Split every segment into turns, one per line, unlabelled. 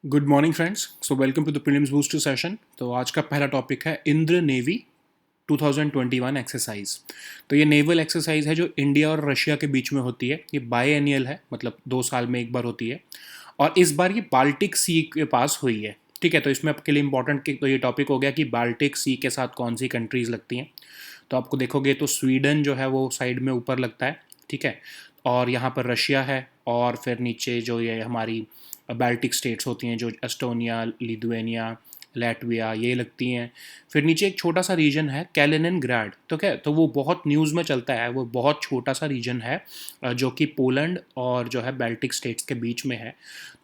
Good morning friends. So welcome to the prelims booster session. तो आज का पहला टॉपिक है इंद्र नेवी 2021 एक्सरसाइज। तो ये नेवल एक्सरसाइज है जो इंडिया और रशिया के बीच में होती है। ये बायएनियल है, मतलब 2 साल में एक बार होती है और इस बार ये बाल्टिक सी के पास हुई है। ठीक है, तो इसमें आपके लिए इंपॉर्टेंट तो ये टॉपिक हो गया कि बाल्टिक सी के साथ कौन सी कंट्रीज़ लगती हैं। तो आपको देखोगे तो स्वीडन जो है वो साइड में ऊपर लगता है। ठीक है, और यहाँ पर रशिया है और फिर नीचे जो ये हमारी बाल्टिक स्टेट्स होती हैं जो एस्टोनिया, लिथुआनिया, लैटविया ये लगती हैं। फिर नीचे एक छोटा सा रीजन है कैलिनिनग्राड। तो क्या, तो वो बहुत न्यूज़ में चलता है। वो बहुत छोटा सा रीजन है जो कि पोलैंड और जो है बाल्टिक स्टेट्स के बीच में है।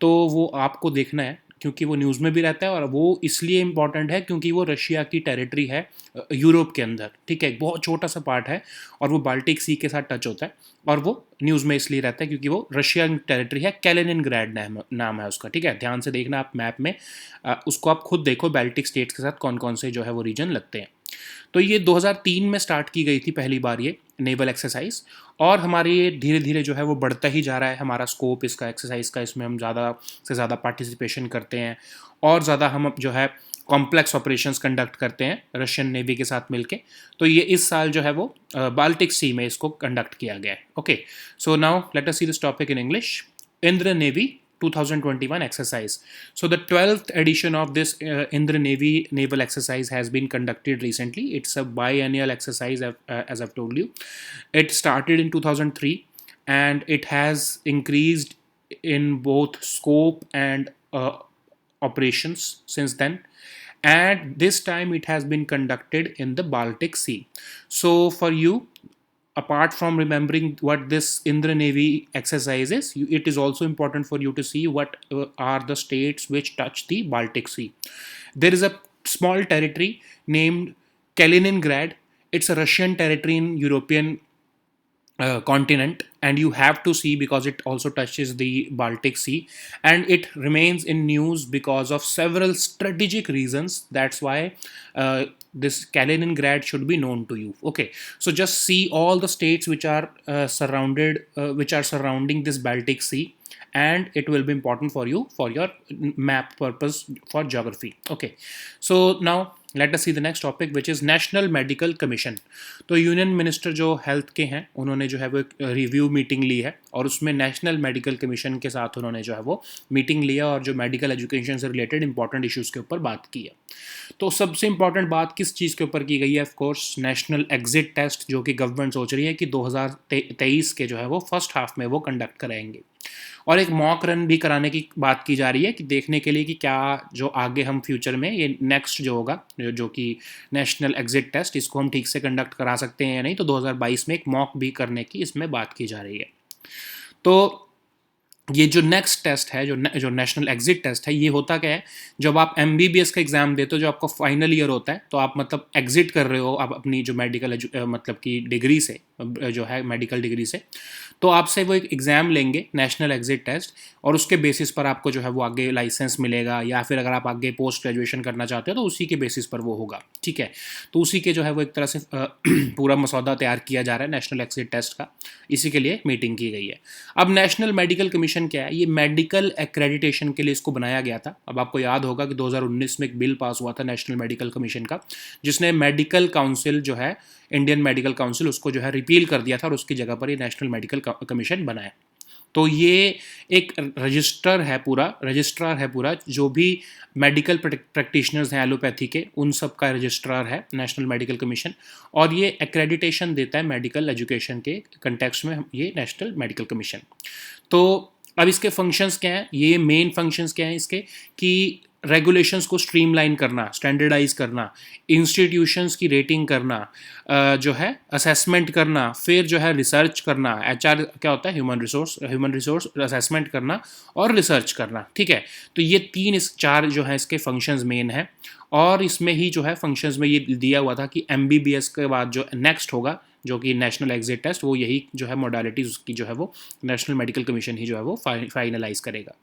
तो वो आपको देखना है क्योंकि वो न्यूज़ में भी रहता है और वो इसलिए इम्पॉर्टेंट है क्योंकि वो रशिया की टेरिटरी है यूरोप के अंदर। ठीक है, एक बहुत छोटा सा पार्ट है और वो बाल्टिक सी के साथ टच होता है और वो न्यूज़ में इसलिए रहता है क्योंकि वो रशियन टेरिटरी है। कैलिनिनग्राड नाम है उसका। ठीक है, ध्यान से देखना आप मैप में, उसको आप खुद देखो बाल्टिक स्टेट्स के साथ कौन कौन से जो है वो रीजन लगते हैं। तो ये 2003 में स्टार्ट की गई थी पहली बार ये नेवल एक्सरसाइज और हमारे ये धीरे धीरे जो है वो बढ़ता ही जा रहा है हमारा स्कोप इसका एक्सरसाइज का। इसमें हम ज़्यादा से ज़्यादा पार्टिसिपेशन करते हैं और ज़्यादा हम जो है कॉम्प्लेक्स ऑपरेशंस कंडक्ट करते हैं रशियन नेवी के साथ मिलके। तो ये इस साल जो है वो बाल्टिक सी में इसको कंडक्ट किया गया है। Okay, so now let us see this topic in English. Indra navy 2021 exercise. So the 12th edition of this Indra Navy naval exercise has been conducted recently. It's a biennial exercise, as I've told you. It started in 2003 and it has increased in both scope and operations since then. And this time it has been conducted in the Baltic Sea. So for you, apart from remembering what this Indra Navy exercise is, it is also important for you to see what are the states which touch the Baltic Sea. There is a small territory named Kaliningrad. It's a Russian territory in European continent, and you have to see because it also touches the Baltic Sea and it remains in news because of several strategic reasons. That's why this Kaliningrad should be known to you. Okay, so just see all the states which are which are surrounding this Baltic Sea, and it will be important for you for your map purpose for geography. Okay, so now let us see the next topic which is national medical commission. तो union minister जो health के हैं उन्होंने जो है वो एक review meeting ली है और उसमें नेशनल मेडिकल कमीशन के साथ उन्होंने जो है वो मीटिंग लिया और जो मेडिकल एजुकेशन से रिलेटेड इंपॉर्टेंट इश्यूज़ के ऊपर बात की है। तो सबसे इंपॉर्टेंट बात किस चीज़ के ऊपर की गई है? Of course national exit test, जो कि गवर्नमेंट सोच रही है कि 2023 के जो है वो फर्स्ट हाफ में वो कंडक्ट कराएंगे और एक मॉक रन भी कराने की बात की जा रही है कि देखने के लिए कि क्या जो आगे हम फ्यूचर में ये नेक्स्ट जो होगा जो कि नेशनल एग्जिट टेस्ट, इसको हम ठीक से कंडक्ट करा सकते हैं या नहीं। तो 2022 में एक मॉक भी करने की इसमें बात की जा रही है। तो ये जो नेक्स्ट टेस्ट है, जो नेशनल एग्जिट टेस्ट है, ये होता क्या है? जब आप एमबीबीएस का एग्जाम देते हो, जो आपका फाइनल ईयर होता है, तो आप मतलब एग्जिट कर रहे हो आप अपनी जो मेडिकल मतलब की डिग्री से, जो है मेडिकल डिग्री से, तो आपसे वो एक एग्ज़ाम लेंगे नेशनल एग्जिट टेस्ट और उसके बेसिस पर आपको जो है वो आगे लाइसेंस मिलेगा या फिर अगर आप आगे पोस्ट ग्रेजुएशन करना चाहते हो तो उसी के बेसिस पर वो होगा। ठीक है, तो उसी के जो है वो एक तरह से पूरा मसौदा तैयार किया जा रहा है नेशनल एग्जिट टेस्ट का। इसी के लिए मीटिंग की गई है। अब नेशनल मेडिकल कमीशन क्या है? ये मेडिकल एक्रेडिटेशन के लिए इसको बनाया गया था। अब आपको याद होगा कि 2019 में एक बिल पास हुआ था नेशनल मेडिकल कमीशन का, जिसने मेडिकल काउंसिल जो है, इंडियन मेडिकल काउंसिल, उसको जो है रिपील कर दिया था और उसकी जगह पर ये नेशनल मेडिकल कमीशन बनाया। तो ये एक रजिस्ट्रार है पूरा, जो भी मेडिकल प्रैक्टिशनर्स हैं एलोपैथी के, उन सब का रजिस्ट्रार है नेशनल मेडिकल कमीशन और ये एक्रेडिटेशन देता है मेडिकल एजुकेशन के कंटेक्स्ट में ये नेशनल मेडिकल कमीशन। तो अब इसके फंक्शंस क्या हैं? ये मेन फंक्शंस क्या हैं इसके कि रेगुलेशंस को स्ट्रीमलाइन करना, स्टैंडर्डाइज करना, इंस्टीट्यूशंस की रेटिंग करना, जो है असेसमेंट करना, फिर जो है रिसर्च करना। एचआर क्या होता है? ह्यूमन रिसोर्स असेसमेंट करना और रिसर्च करना। ठीक है, तो ये इस चार जो है इसके फंक्शंस मेन हैं और इसमें ही जो है फंक्शंस में ये दिया हुआ था कि एमबीबीएस के बाद जो नेक्स्ट होगा जो कि नेशनल एग्जिट टेस्ट, वो यही जो है मोडालिटीज उसकी जो है वो नेशनल मेडिकल कमीशन ही जो है वो फाइनलाइज करेगा।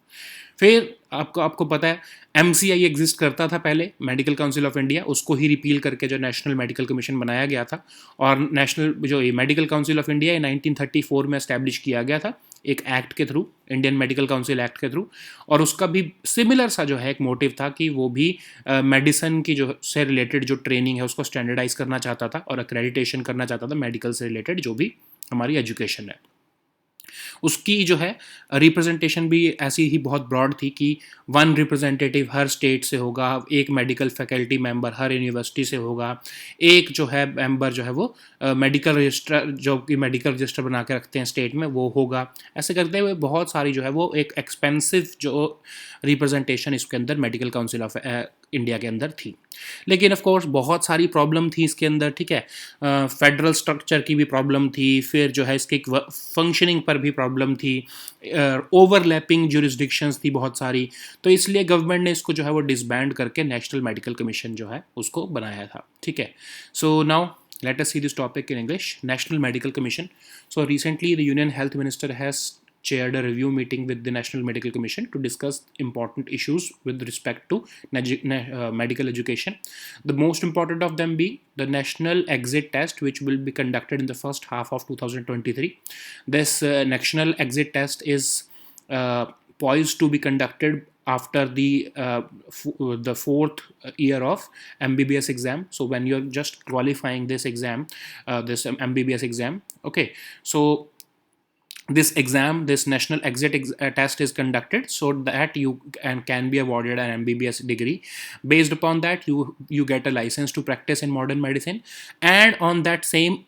फिर आपको पता है एमसीआई एग्जिस्ट करता था पहले, मेडिकल काउंसिल ऑफ इंडिया, उसको ही रिपील करके जो नेशनल मेडिकल कमीशन बनाया गया था और नेशनल जो ये मेडिकल काउंसिल ऑफ इंडिया 1934 में एस्टैब्लिश किया गया था। एक एक्ट के through, Indian medical council act के थ्रू, और उसका भी सिमिलर सा जो है एक मोटिव था कि वो भी मेडिसिन की जो से रिलेटेड जो ट्रेनिंग है उसको स्टैंडर्डाइज करना चाहता था और अक्रेडिटेशन करना चाहता था मेडिकल से रिलेटेड जो भी हमारी एजुकेशन है। उसकी जो है रिप्रेजेंटेशन भी ऐसी ही बहुत ब्रॉड थी कि वन रिप्रेजेंटेटिव हर स्टेट से होगा, एक मेडिकल फैकल्टी मेंबर हर यूनिवर्सिटी से होगा, एक जो है मेंबर जो है वो मेडिकल रजिस्टर, जो कि मेडिकल रजिस्टर बना के रखते हैं स्टेट में, वो होगा। ऐसे करते हुए बहुत सारी जो है वो एक एक्सपेंसिव जो रिप्रेजेंटेशन इसके अंदर मेडिकल काउंसिल ऑफ इंडिया के अंदर थी। लेकिन ऑफ कोर्स बहुत सारी प्रॉब्लम थी इसके अंदर, ठीक है। फेडरल स्ट्रक्चर की भी प्रॉब्लम थी, फिर जो है इसके फंक्शनिंग पर भी प्रॉब्लम थी, ओवरलैपिंग जुरिस्डिक्शंस थी बहुत सारी। तो इसलिए गवर्नमेंट ने इसको जो है वो डिसबैंड करके नेशनल मेडिकल कमीशन जो है उसको बनाया था, ठीक है। So now let us see this topic in English. National Medical Commission. So recently the Union Health Minister has chaired a review meeting with the National Medical Commission to discuss important issues with respect to medical education. The most important of them being the national exit test, which will be conducted in the first half of 2023. This national exit test is poised to be conducted after the fourth year of MBBS exam. So when you're just qualifying this exam, this MBBS exam, okay, so this exam, this national exit test is conducted so that you can be awarded an MBBS degree. Based upon that, you get a license to practice in modern medicine, and on that same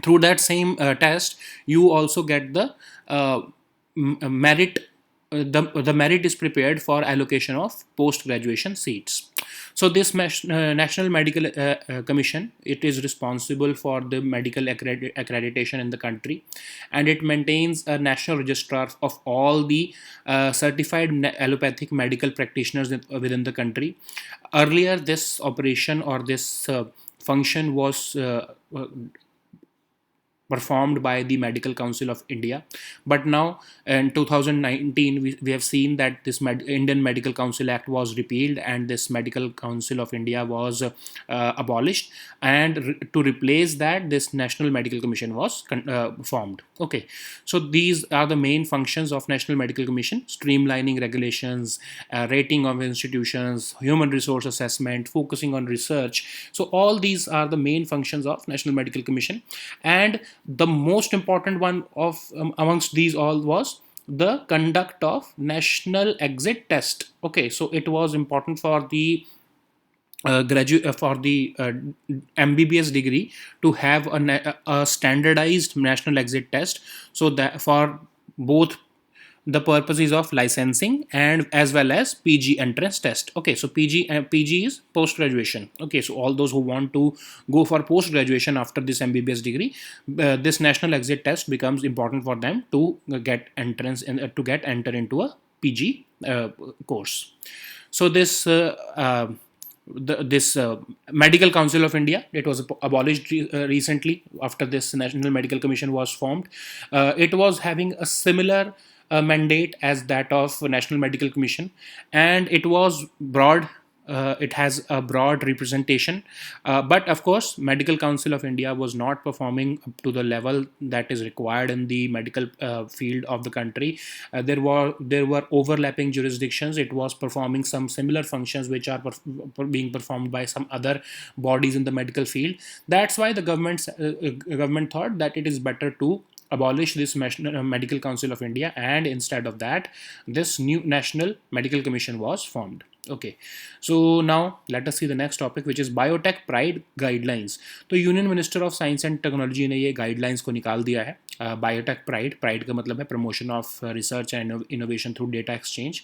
through that same test you also get the merit. The merit is prepared for allocation of post-graduation seats. So this National Medical Commission, it is responsible for the medical accreditation in the country, and it maintains a national registrar of all the certified allopathic medical practitioners within the country. Earlier this operation or this function was performed by the Medical Council of India, but now in 2019 we have seen that this Indian Medical Council Act was repealed and this Medical Council of India was abolished, and to replace that this National Medical Commission was formed. Okay, so these are the main functions of National Medical Commission: streamlining regulations, rating of institutions, human resource assessment, focusing on research. So all these are the main functions of National Medical Commission, and the most important one of amongst these all was the conduct of national exit test. Okay, so it was important for the for the MBBS degree to have a standardized national exit test, so that for both the purposes of licensing and as well as PG entrance test. Okay, so PG is post graduation. Okay, so all those who want to go for post graduation after this MBBS degree, this national exit test becomes important for them to get entrance in, to get enter into a PG course. So this Medical Council of India, it was abolished recently after this National Medical Commission was formed. It was having a similar mandate as that of National Medical Commission, and it was broad. It has a broad representation, but of course Medical Council of India was not performing up to the level that is required in the medical field of the country. There were overlapping jurisdictions. It was performing some similar functions which are being performed by some other bodies in the medical field. That's why the government thought that it is better to abolish this Medical Council of India, and instead of that this new National Medical Commission was formed. Okay, so now let us see the next topic, which is Biotech Pride Guidelines. तो union minister of science and technology ने ये guidelines को निकाल दिया है। Biotech pride का मतलब है promotion of research and innovation through data exchange.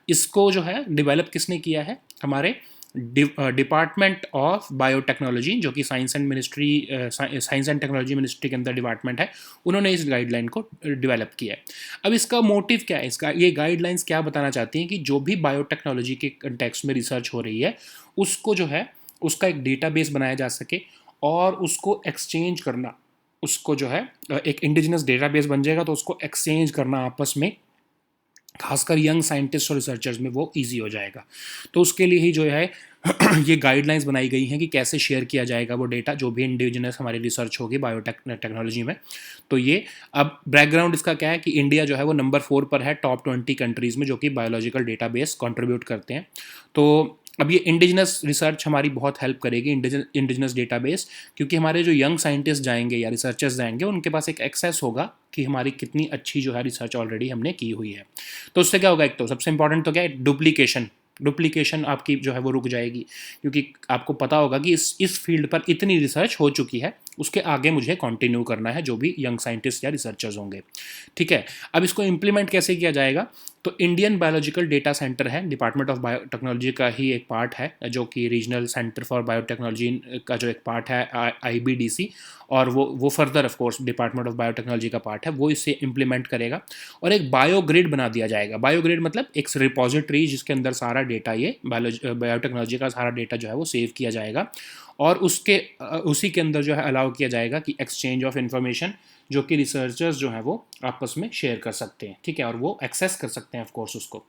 इसको जो है डेवलप किसने किया है? हमारे डिपार्टमेंट ऑफ बायोटेक्नोलॉजी, जो कि साइंस एंड टेक्नोलॉजी मिनिस्ट्री के अंदर डिपार्टमेंट है, उन्होंने इस गाइडलाइन को डेवलप किया है। अब इसका मोटिव क्या है? इसका ये गाइडलाइंस क्या बताना चाहती हैं कि जो भी बायोटेक्नोलॉजी के कंटेक्स्ट में रिसर्च हो रही है उसको जो है उसका एक डेटाबेस बनाया जा सके और उसको एक्सचेंज करना, उसको जो है एक इंडिजिनस डेटाबेस बन जाएगा तो उसको एक्सचेंज करना आपस में, खासकर यंग साइंटिस्ट और रिसर्चर्स में वो इजी हो जाएगा। तो उसके लिए ही जो है ये गाइडलाइंस बनाई गई हैं कि कैसे शेयर किया जाएगा वो डेटा जो भी इंडिजिनस हमारी रिसर्च होगी टेक्नोलॉजी में। तो ये अब बैकग्राउंड इसका क्या है कि इंडिया जो है वो नंबर 4 पर है टॉप 20 कंट्रीज़ में जो कि बायोलॉजिकल डेटाबेस कंट्रीब्यूट करते हैं। तो अब ये इंडिजिनस रिसर्च हमारी बहुत हेल्प करेगी, इंडिजिनस डेटाबेस, क्योंकि हमारे जो यंग साइंटिस्ट जाएंगे या रिसर्चर्स जाएंगे उनके पास एक एक्सेस होगा कि हमारी कितनी अच्छी जो है रिसर्च ऑलरेडी हमने की हुई है। तो उससे क्या होगा, एक तो सबसे इंपॉर्टेंट तो क्या है, डुप्लीकेशन आपकी जो है वो रुक जाएगी, क्योंकि आपको पता होगा कि इस फील्ड पर इतनी रिसर्च हो चुकी है, उसके आगे मुझे कंटिन्यू करना है जो भी यंग साइंटिस्ट या रिसर्चर्स होंगे। ठीक है, अब इसको इम्प्लीमेंट कैसे किया जाएगा, तो इंडियन बायोलॉजिकल डेटा सेंटर है, डिपार्टमेंट ऑफ बायोटेक्नोलॉजी का ही एक पार्ट है, जो कि रीजनल सेंटर फॉर बायोटेक्नोलॉजी का जो एक पार्ट है IBDC, और वो further of course department of biotechnology का पार्ट है, वो इसे इम्प्लीमेंट करेगा। और एक बायोग्रिड बना दिया जाएगा। बायोग्रिड मतलब एक रिपोजिटरी जिसके अंदर सारा डेटा, ये बायोटेक्नोलॉजी का सारा डेटा जो है वो सेव किया जाएगा, और उसी के अंदर जो है अलाउ किया जाएगा कि एक्सचेंज ऑफ इंफॉर्मेशन जो कि रिसर्चर्स जो है वो आपस में शेयर कर सकते हैं। ठीक है, और वो एक्सेस कर सकते हैं ऑफ कोर्स उसको।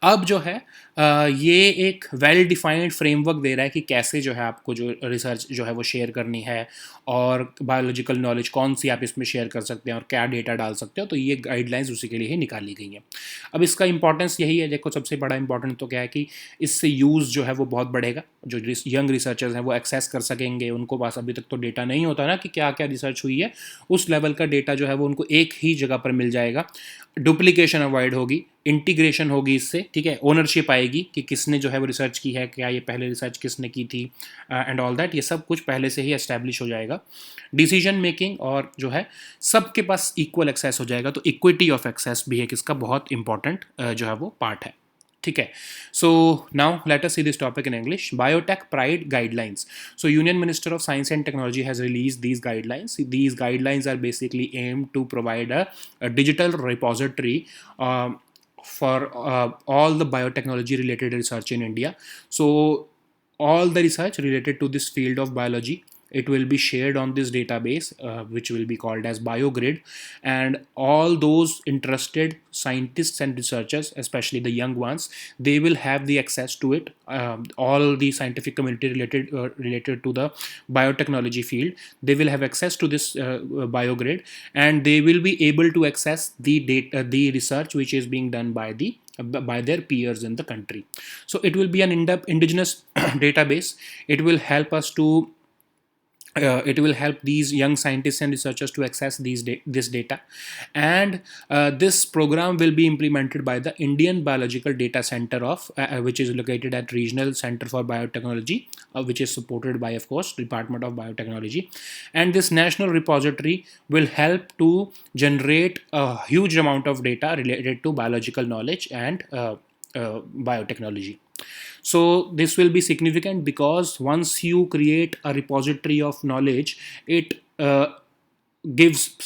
अब जो है ये एक वेल डिफाइंड फ्रेमवर्क दे रहा है कि कैसे जो है आपको जो रिसर्च जो है वो शेयर करनी है, और बायोलॉजिकल नॉलेज कौन सी आप इसमें शेयर कर सकते हैं और क्या डेटा डाल सकते हो। तो ये गाइडलाइंस उसी के लिए ही निकाली गई हैं। अब इसका इंपॉर्टेंस यही है, देखो सबसे बड़ा इंपॉर्टेंट तो क्या है कि इससे यूज़ जो है वो बहुत बढ़ेगा, जो यंग रिसर्चर्स हैं वो एक्सेस कर सकेंगे। उनको पास अभी तक तो डेटा नहीं होता ना कि क्या क्या रिसर्च हुई है, उस लेवल का डेटा जो है वो उनको एक ही जगह पर मिल जाएगा। डुप्लीकेशन अवॉइड होगी, इंटीग्रेशन होगी इससे, ठीक है, ओनरशिप आएगी कि किसने जो है वो रिसर्च की है, क्या ये पहले रिसर्च किसने की थी, एंड ऑल दैट, ये सब कुछ पहले से ही एस्टैब्लिश हो जाएगा। डिसीजन मेकिंग और जो है सबके पास इक्वल एक्सेस हो जाएगा। तो इक्विटी ऑफ एक्सेस भी एक इसका बहुत इंपॉर्टेंट जो है वो पार्ट है। ठीक है, so now let us see this topic in English. Biotech pride guidelines. So Union Minister of Science and Technology has released these guidelines. These guidelines are basically aimed to provide a digital repository for all the biotechnology related research in India. So all the research related to this field of biology, it will be shared on this database, which will be called as BioGrid, and all those interested scientists and researchers, especially the young ones, they will have the access to it. All the scientific community related to the biotechnology field, they will have access to this BioGrid, and they will be able to access the data, the research which is being done by their peers in the country. So it will be an indigenous database. It will help these young scientists and researchers to access this data, and this program will be implemented by the Indian Biological Data Center which is located at Regional Center for Biotechnology, which is supported by, of course, Department of Biotechnology. And this national repository will help to generate a huge amount of data related to biological knowledge and biotechnology. So this will be significant because once you create a repository of knowledge, it gives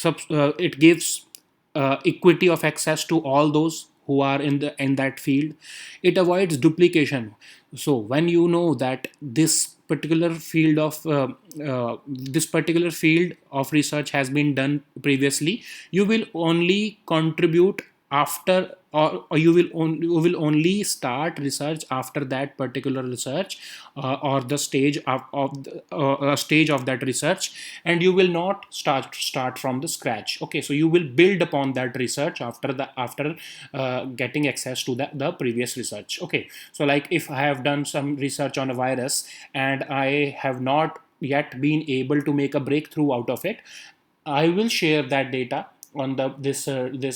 equity of access to all those who are in that field. It avoids duplication. So when you know that this particular field of research has been done previously, you will only contribute after, or you will only start research after that particular research, or the stage stage of that research, and you will not start from the scratch. Okay, so you will build upon that research after getting access to the previous research. Okay, so like if I have done some research on a virus and I have not yet been able to make a breakthrough out of it, I will share that data on this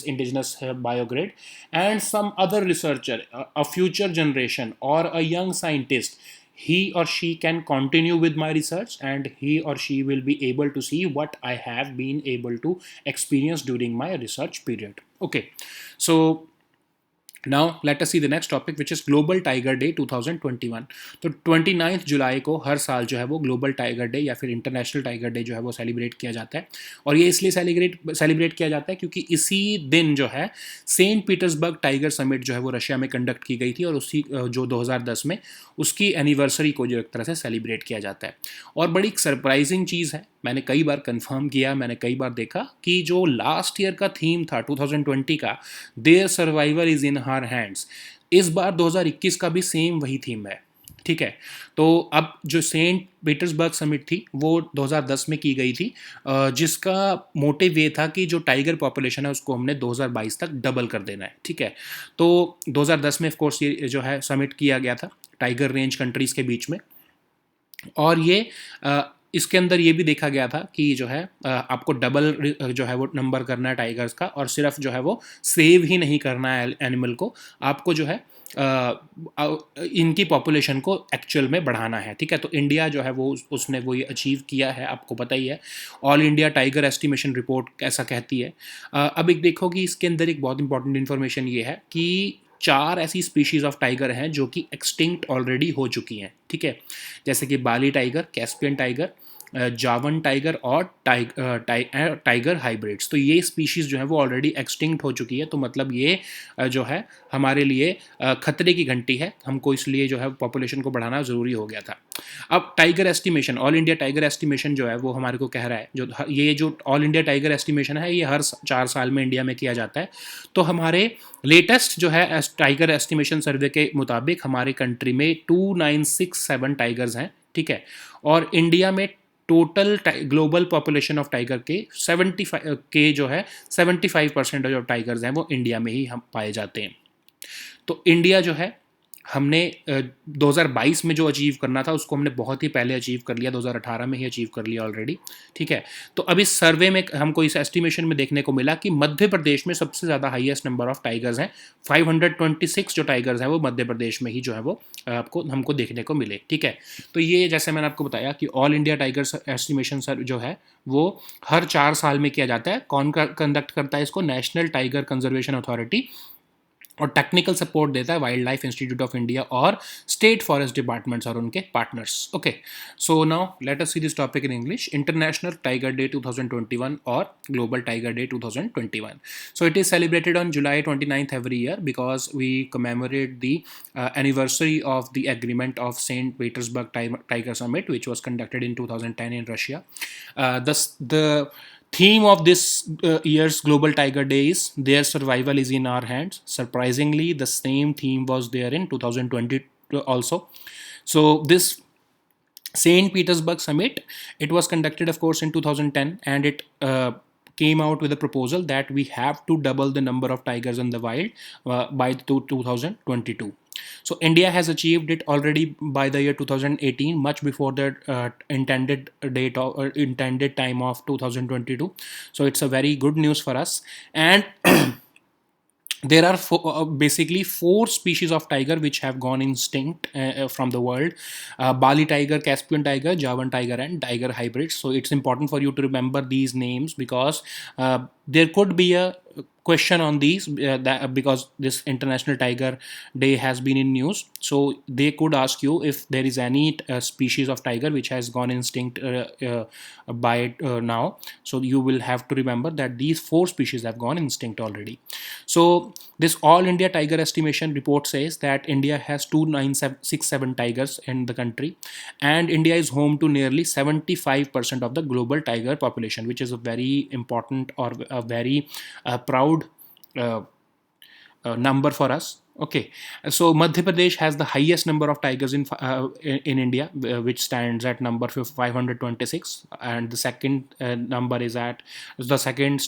indigenous BioGrid, and some other researcher, a future generation or a young scientist, he or she can continue with my research, and he or she will be able to see what I have been able to experience during my research period. Okay, so now let us see the next topic which is global tiger day 2021। तो 29 जुलाई को हर साल जो है वो global tiger day या फिर international tiger day जो है वो सेलिब्रेट किया जाता है। और ये इसलिए सेलिब्रेट किया जाता है क्योंकि इसी दिन जो है सेंट पीटर्सबर्ग टाइगर समिट जो है वो रशिया में कंडक्ट की गई थी, और उसी जो 2010 में उसकी एनिवर्सरी को जो एक तरह से सेलिब्रेट किया जाता है। और बड़ी सरप्राइजिंग चीज़ है, मैंने कई बार कंफर्म किया, मैंने कई बार देखा कि जो लास्ट ईयर का थीम था 2020 का, their survival is in her hands, इस बार 2021 का भी सेम वही थीम है। ठीक है। तो अब जो सेंट पीटर्सबर्ग समिट थी वो 2010 में की गई थी, जिसका मोटिव ये था कि जो टाइगर पॉपुलेशन है उसको हमने 2022 तक डबल कर देना है। ठीक है। तो 2010 में ऑफ कोर्स ये जो है समिट किया गया था टाइगर रेंज कंट्रीज़ के बीच में, और ये इसके अंदर ये भी देखा गया था कि जो है आपको डबल जो है वो नंबर करना है टाइगर्स का, और सिर्फ जो है वो सेव ही नहीं करना है एनिमल को, आपको जो है इनकी पॉपुलेशन को एक्चुअल में बढ़ाना है। ठीक है। तो इंडिया जो है वो उसने वो ये अचीव किया है, आपको पता ही है। All India tiger estimation report ऐसा कहती है। अब एक देखो कि इसके अंदर एक बहुत इंपॉर्टेंट इन्फॉर्मेशन ये है कि 4 ऐसी स्पीशीज़ ऑफ टाइगर हैं जो कि एक्सटिंक्ट ऑलरेडी हो चुकी हैं। ठीक है। जैसे कि बाली टाइगर, कैस्पियन टाइगर, जावन टाइगर और टाइगर हाइब्रिड्स। तो ये स्पीशीज़ जो है वो ऑलरेडी एक्सटिंक्ट हो चुकी है। तो मतलब ये जो है हमारे लिए खतरे की घंटी है, हमको इसलिए जो है पॉपुलेशन को बढ़ाना ज़रूरी हो गया था। अब tiger estimation, all India tiger estimation जो है वो हमारे को कह रहा है, ये जो ऑल इंडिया टाइगर एस्टिमेशन है ये हर 4 साल में इंडिया में किया जाता है। तो हमारे लेटेस्ट जो है टाइगर एस्टिमेशन सर्वे के मुताबिक हमारे कंट्री में 2967 टाइगर्स हैं। ठीक है। और इंडिया में total global population of tiger के 75 के जो है 75% जो टाइगर्स हैं वो इंडिया में ही हम पाए जाते हैं। तो इंडिया जो है हमने 2022 में जो अचीव करना था उसको हमने बहुत ही पहले अचीव कर लिया, 2018 में ही अचीव कर लिया ऑलरेडी। ठीक है। तो अब इस सर्वे में हमको इस एस्टिमेशन में देखने को मिला कि मध्य प्रदेश में सबसे ज़्यादा हाईएस्ट नंबर ऑफ टाइगर्स हैं। 526 जो टाइगर्स हैं वो मध्य प्रदेश में ही जो है वो आपको हमको देखने को मिले। ठीक है। तो ये जैसे मैंने आपको बताया कि ऑल इंडिया टाइगर एस्टिमेशन जो है वो हर 4 साल में किया जाता है। कौन कंडक्ट करता है इसको? नेशनल टाइगर कंजर्वेशन अथॉरिटी, और टेक्निकल सपोर्ट देता है wild life institute of India और स्टेट फॉरेस्ट डिपार्टमेंट्स और उनके partners. Okay, so now let us see this topic in English. International tiger day 2021 और global tiger day 2021. So it is celebrated on July 29th every year because we commemorate the anniversary of the agreement of St. Petersburg Tiger Summit, which was conducted in 2010 in Russia. The theme of this year's Global Tiger Day is "Their survival is in our hands." Surprisingly, the same theme was there in 2020 also. So this St. Petersburg Summit, it was conducted, of course, in 2010, and it came out with a proposal that we have to double the number of tigers in the wild by 2022. So India has achieved it already by the year 2018, much before the intended date or intended time of 2022. So it's a very good news for us. And there are basically 4 species of tiger which have gone extinct from the world: Bali tiger, Caspian tiger, Javan tiger, and tiger hybrids. So it's important for you to remember these names because there could be a question on these because this International Tiger Day has been in news. So they could ask you if there is any species of tiger which has gone extinct by now. So you will have to remember that these 4 species have gone extinct already. So this All India Tiger Estimation report says that India has 2967 tigers in the country, and India is home to nearly 75% of the global tiger population, which is a very important or a very proud number for us. Okay, so Madhya Pradesh has the highest number of tigers in India, which stands at number 526, and the second number is at the second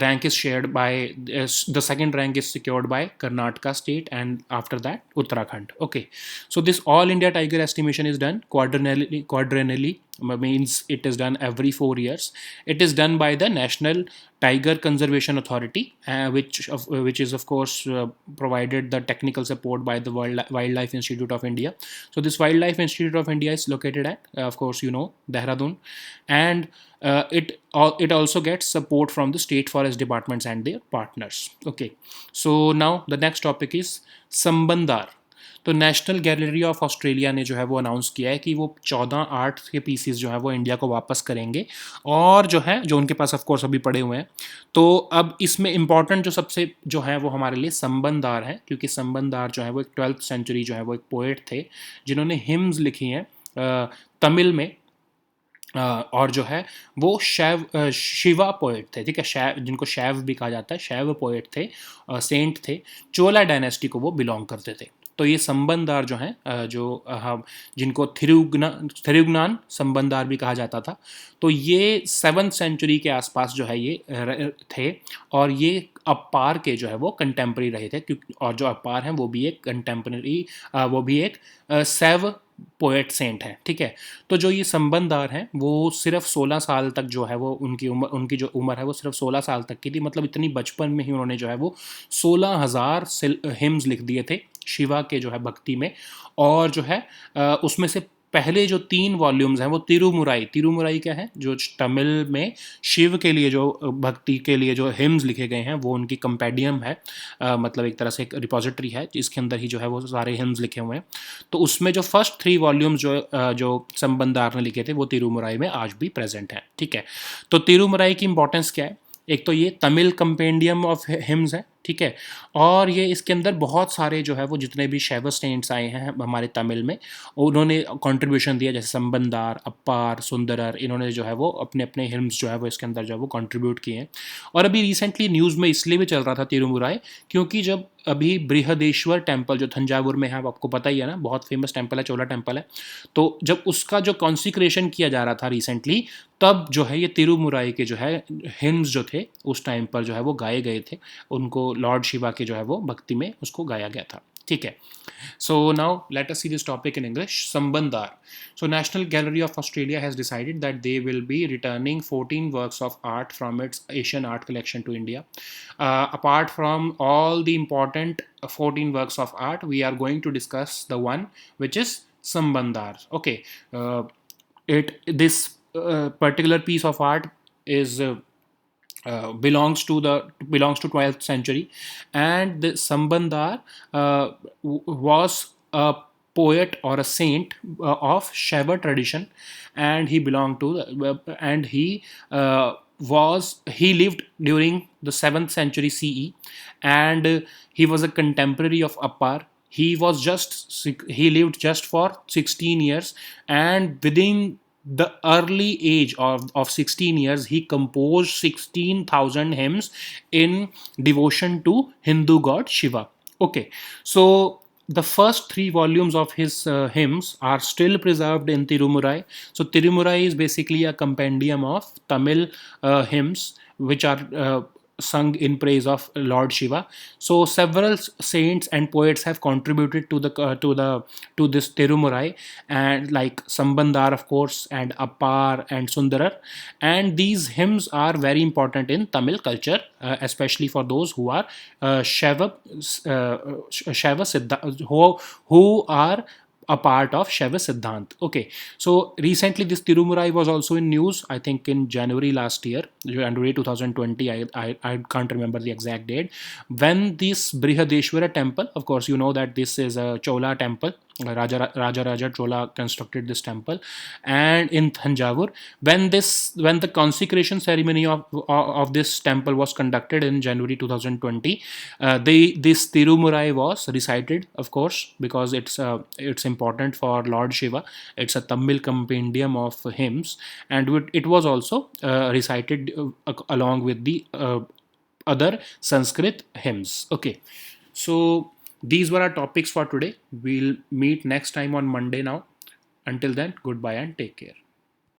rank is shared by the second rank is secured by Karnataka state, and after that Uttarakhand. Okay, so this All India Tiger Estimation is done quadrennially, means it is done every 4 years. It is done by the National Tiger Conservation Authority, which is of course provided the technical support by the Wildlife Institute of India. So this Wildlife Institute of India is located at, of course, Dehradun, and it also gets support from the state forest departments and their partners. Okay, so now the next topic is Sambandar. तो national gallery of Australia ने जो है वो announce किया है कि वो 14 art के पीसीज जो है वो इंडिया को वापस करेंगे, और जो उनके पास ऑफ कोर्स अभी पड़े हुए हैं। तो अब इसमें इम्पॉर्टेंट जो सबसे जो है वो हमारे लिए संबंधार है, क्योंकि संबंधार जो है वो एक 12th सेंचुरी जो है वो एक पोएट थे जिन्होंने हिम्स लिखी हैं तमिल में, और जो है वो शिवा पोएट थे। ठीक है, जिनको शैव भी कहा जाता है, शैव पोएट थे, सेंट थे, चोला डायनेस्टी को वो बिलोंग करते थे। तो ये संबंधार जो हैं हम जिनको थिरुग्नान संबंधार भी कहा जाता था, तो ये 7th सेंचुरी के आसपास जो है ये थे, और ये अपार के जो है वो कंटेम्प्रेरी रहे थे, क्योंकि और जो अपार हैं वो भी एक कंटेम्प्रेरी, वो भी एक सैव पोएट सेंट है, ठीक है। तो जो ये संबंधार हैं वो सिर्फ 16 साल तक जो है वो उनकी जो उम्र है वो सिर्फ 16 साल तक की थी, मतलब इतनी बचपन में ही उन्होंने जो है वो 16,000 हिम्स लिख दिए थे शिवा के जो है भक्ति में। और जो है उसमें से पहले जो 3 वॉल्यूम्स हैं वो तिरुमुराई क्या है, जो तमिल में शिव के लिए जो भक्ति के लिए जो हिम्स लिखे गए हैं वो उनकी कंपेडियम है, मतलब एक तरह से एक रिपोजिटरी है जिसके अंदर ही जो है वो सारे हिम्स लिखे हुए हैं। तो उसमें जो फर्स्ट 3 वॉल्यूम्स जो संबंधार ने लिखे थे वो तिरुमुराई में आज भी प्रेजेंट हैं, ठीक है। तो तिरुमुराई की इंपॉर्टेंस क्या है, एक तो ये तमिल कंपेंडियम ऑफ हिम्स है, ठीक है। और ये इसके अंदर बहुत सारे जो है वो जितने भी शैव सेंट्स आए हैं हमारे तमिल में, उन्होंने कंट्रीब्यूशन दिया, जैसे संबंधार, अप्पार, सुंदरर, इन्होंने जो है वो अपने अपने हिम्स जो है वो इसके अंदर जो है वो कंट्रीब्यूट किए हैं। और अभी रिसेंटली न्यूज़ में इसलिए भी चल रहा था तिरुमुराई, क्योंकि जब अभी बृहदेश्वर टेम्पल जो थंजावुर में है, आपको पता ही है ना, बहुत फेमस टेम्पल है, चोला टेम्पल है, तो जब उसका जो कॉन्सिक्रेशन किया जा रहा था रिसेंटली, तब जो है ये तिरुमुराई के जो है हिम्स जो थे उस टाइम पर जो है वो गाए गए थे, उनको लॉर्ड शिवा के जो है वो भक्ति में उसको गाया गया था, ठीक है। So now let us see this topic in English. Sambandar. So National Gallery of Australia has decided that they will be returning 14 works of art from its Asian art collection to India. Apart from all the important 14 works of art, we are going to discuss the one which is Sambandar. Okay, this particular piece of art is belongs to 12th century, and the Sambandar was a poet or a saint of Shaiva tradition, and he belonged to and he lived during the 7th century CE, and he was a contemporary of Appar. He lived just for 16 years, and within the early age of 16 years he composed 16,000 hymns in devotion to Hindu god Shiva. Okay, so the first 3 volumes of his hymns are still preserved in Tirumurai. So Tirumurai is basically a compendium of Tamil hymns which are sung in praise of Lord Shiva. So several saints and poets have contributed to this Tirumurai, and like Sambandar, of course, and Appar and Sundarar. And these hymns are very important in Tamil culture, especially for those who are Shaiva Siddha, who are a part of Shaiva Siddhant. Okay, so recently this Tirumurai was also in news, I think in January last year, January 2020, I can't remember the exact date, when this Brihadeshwara temple, of course you know that this is a Chola temple, Raja Chola constructed this temple, and in Thanjavur, when the consecration ceremony of this temple was conducted in January 2020, this Tirumurai was recited, of course, because it's important for Lord Shiva. It's a Tamil compendium of hymns, and it was also recited along with the other Sanskrit hymns. Okay, so these were our topics for today. We'll meet next time on Monday now. Until then, goodbye and take care.